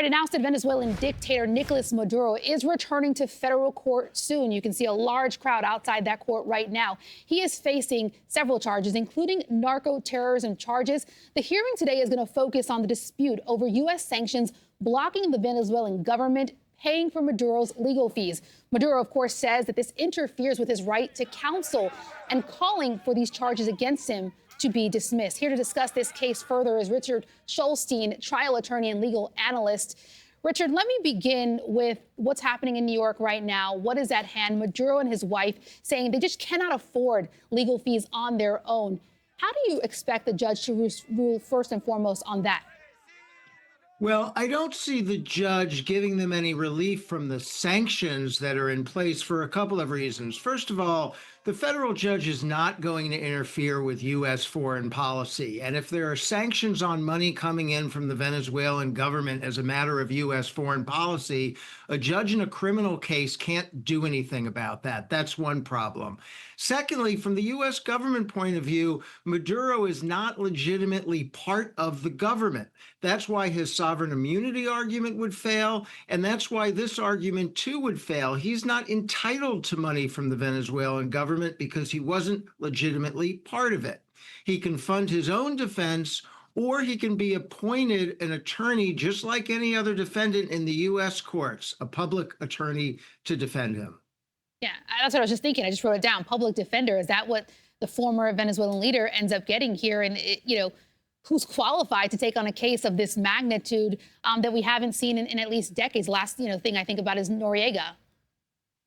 All right, announced that Venezuelan dictator Nicolás Maduro is returning to federal court soon. You can see a large crowd outside that court right now. He is facing several charges, including narco-terrorism charges. The hearing today is going to focus on the dispute over U.S. sanctions blocking the Venezuelan government paying for Maduro's legal fees. Maduro, of course, says that this interferes with his right to counsel and calling for these charges against him to be dismissed. Here to discuss this case further is Richard Schulstein, trial attorney and legal analyst. Richard, let me begin with what's happening in New York right now. What is at hand? Maduro and his wife saying they just cannot afford legal fees on their own. How do you expect the judge to rule first and foremost on that? Well, I don't see the judge giving them any relief from the sanctions that are in place for a couple of reasons. First of all, the federal judge is not going to interfere with U.S. foreign policy. And if there are sanctions on money coming in from the Venezuelan government as a matter of U.S. foreign policy, a judge in a criminal case can't do anything about that. That's one problem. Secondly, from the U.S. government point of view, Maduro is not legitimately part of the government. That's why his sovereign immunity argument would fail, and that's why this argument too would fail. He's not entitled to money from the Venezuelan government because he wasn't legitimately part of it. He can fund his own defense, or he can be appointed an attorney just like any other defendant in the U.S. courts, a public attorney to defend him. Yeah, that's what I was just thinking. I just wrote it down. Public defender. Is that what the former Venezuelan leader ends up getting here? And, who's qualified to take on a case of this magnitude that we haven't seen in at least decades? Last, thing I think about is Noriega.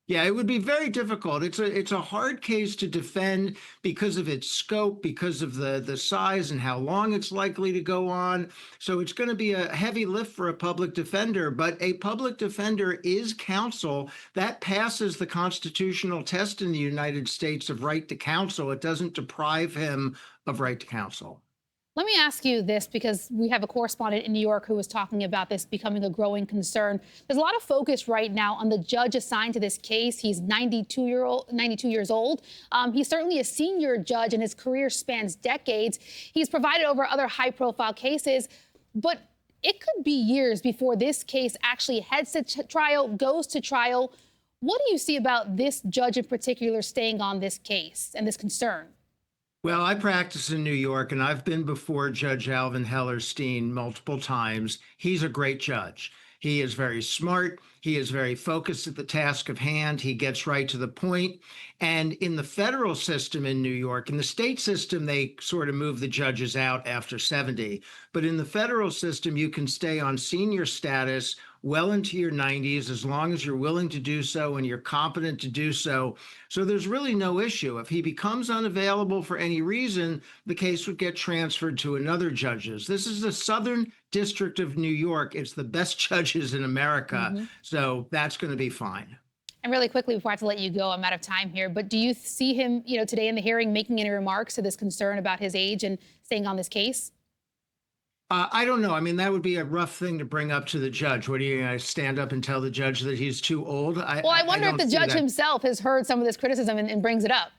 Yeah, it would be very difficult. It's a hard case to defend because of its scope, because of the size and how long it's likely to go on. So it's going to be a heavy lift for a public defender. But a public defender is counsel. That passes the constitutional test in the United States of right to counsel. It doesn't deprive him of right to counsel. Let me ask you this, because we have a correspondent in New York who was talking about this becoming a growing concern. There's a lot of focus right now on the judge assigned to this case. He's 92 years old. He's certainly a senior judge, and his career spans decades. He's provided over other high-profile cases, but it could be years before this case actually heads to trial, goes to trial. What do you see about this judge in particular staying on this case and this concern? Well, I practice in New York, and I've been before Judge Alvin Hellerstein multiple times. He's a great judge. He is very smart. He is very focused at the task of hand. He gets right to the point. And in the federal system in New York, in the state system, they sort of move the judges out after 70. But in the federal system, you can stay on senior status well into your 90s, as long as you're willing to do so and you're competent to do so. So there's really no issue. If he becomes unavailable for any reason, the case would get transferred to another judges. This is the Southern District of New York. It's the best judges in America. So that's going to be fine. And really quickly, before I have to let you go, I'm out of time here, but do you see him, today in the hearing making any remarks to this concern about his age and staying on this case? I don't know. I mean, that would be a rough thing to bring up to the judge. What, are you going to stand up and tell the judge that he's too old? I wonder if the judge himself has heard some of this criticism and brings it up.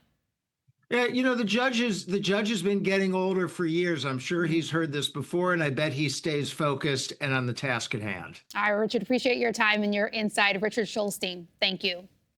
Yeah, the judge has been getting older for years. I'm sure he's heard this before, and I bet he stays focused and on the task at hand. All right, Richard, appreciate your time and your insight. Richard Schulstein, thank you.